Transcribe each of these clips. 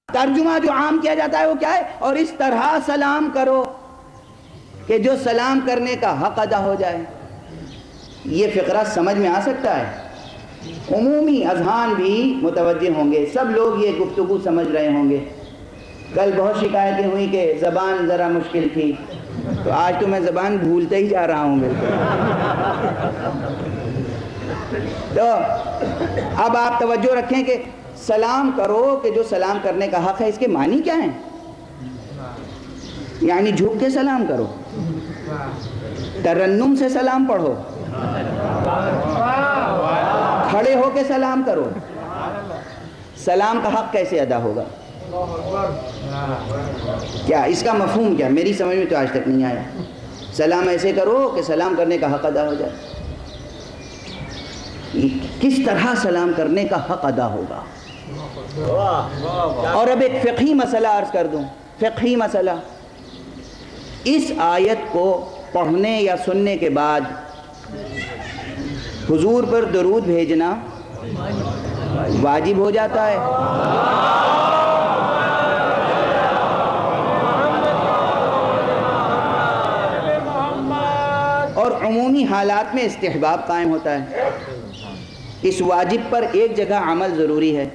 ترجمہ جو عام کیا جاتا ہے وہ کیا ہے؟ اور اس طرح سلام کرو کہ جو سلام کرنے کا حق ادا ہو جائے. یہ فقرہ سمجھ میں آ سکتا ہے؟ عمومی اذہان بھی متوجہ ہوں گے، سب لوگ یہ گفتگو سمجھ رہے ہوں گے. کل بہت شکایتیں ہوئی کہ زبان ذرا مشکل تھی، تو آج تو میں زبان بھولتے ہی جا رہا ہوں بالکل. تو اب آپ توجہ رکھیں کہ سلام کرو کہ جو سلام کرنے کا حق ہے، اس کے معنی کیا ہیں؟ یعنی جھک کے سلام کرو، ترنم سے سلام پڑھو، کھڑے ہو کے سلام کرو. سلام کا حق کیسے ادا ہوگا؟ کیا اس کا مفہوم کیا؟ میری سمجھ میں تو آج تک نہیں آیا. سلام ایسے کرو کہ سلام کرنے کا حق ادا ہو جائے. کس طرح سلام کرنے کا حق ادا ہوگا؟ اور اب ایک فقہی مسئلہ عرض کر دوں. فقہی مسئلہ، اس آیت کو پڑھنے یا سننے کے بعد حضور پر درود بھیجنا واجب ہو جاتا ہے، اور عمومی حالات میں استحباب قائم ہوتا ہے. اس واجب پر ایک جگہ عمل ضروری ہے،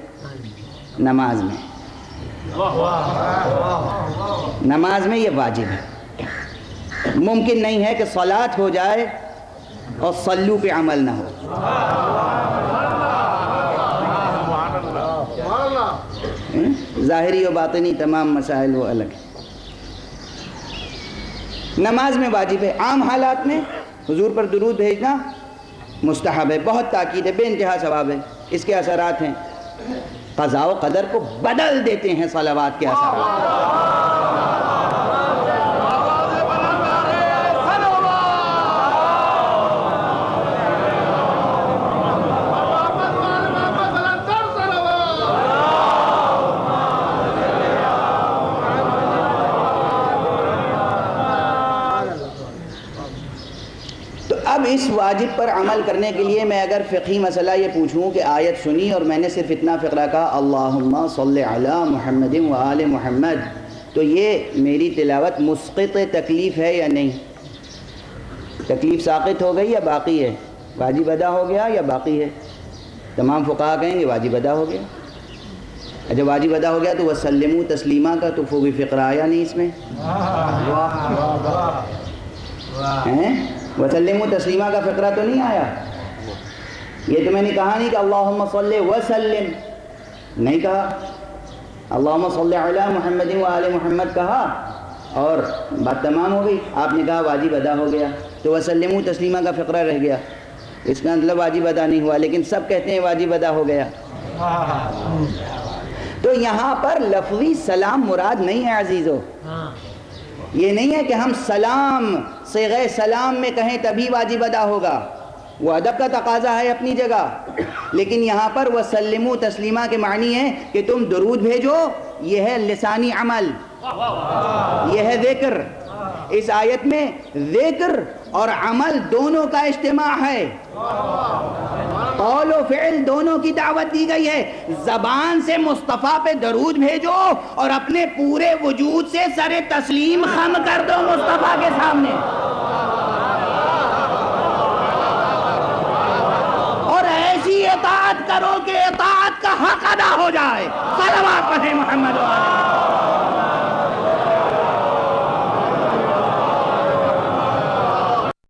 نماز میں. نماز میں یہ واجب ہے. ممکن نہیں ہے کہ صلاۃ ہو جائے اور صلو پہ عمل نہ ہو. ظاہری و باطنی تمام مسائل وہ الگ ہیں. نماز میں واجب ہے. عام حالات میں حضور پر درود بھیجنا مستحب ہے، بہت تاکید ہے، بے انتہا ثواب ہے. اس کے اثرات ہیں قضاء و قدر کو بدل دیتے ہیں صلوات کے اثرات. اب اس واجب پر عمل کرنے کے لیے میں اگر فقہی مسئلہ یہ پوچھوں کہ آیت سنی اور میں نے صرف اتنا فقرہ کہا اللہم صلی علی محمد و آل محمد، تو یہ میری تلاوت مسقط تکلیف ہے یا نہیں؟ تکلیف ساقط ہو گئی یا باقی ہے؟ واجب ادا ہو گیا یا باقی ہے؟ تمام فقہا کہیں گے واجب ادا ہو گیا. جب واجب ادا ہو گیا تو وسلموا تسلیما کا تو کوئی فقرہ آیا نہیں اس میں. وسلموا تسلیما کا فقرہ تو نہیں آیا. یہ تو میں نے کہا نہیں کہ اللہم صلی وسلم، نہیں کہا. اللہم صلی علی محمد و آل محمد کہا اور بات تمام ہو گئی. آپ نے کہا واجب ادا ہو گیا، تو وسلموا تسلیما کا فقرہ رہ گیا. اس کا مطلب واجب ادا نہیں ہوا، لیکن سب کہتے ہیں واجب ادا ہو گیا. تو یہاں پر لفظی سلام مراد نہیں ہے عزیزو. یہ نہیں ہے کہ ہم سلام صیغہ سلام میں کہیں تبھی واجب ادا ہوگا، وہ ادب کا تقاضا ہے اپنی جگہ. لیکن یہاں پر وسلموا تسلیما کے معنی ہے کہ تم درود بھیجو. یہ ہے لسانی عمل، یہ ہے ذکر. اس آیت میں ذکر اور عمل دونوں کا اجتماع ہے، قول و فعل دونوں کی دعوت دی گئی ہے. زبان سے مصطفیٰ پہ درود بھیجو اور اپنے پورے وجود سے سر تسلیم خم کر دو مصطفیٰ کے سامنے، اور ایسی اطاعت کرو کہ اطاعت کا حق ادا ہو جائے. صلوات پڑھیں محمد و آلہ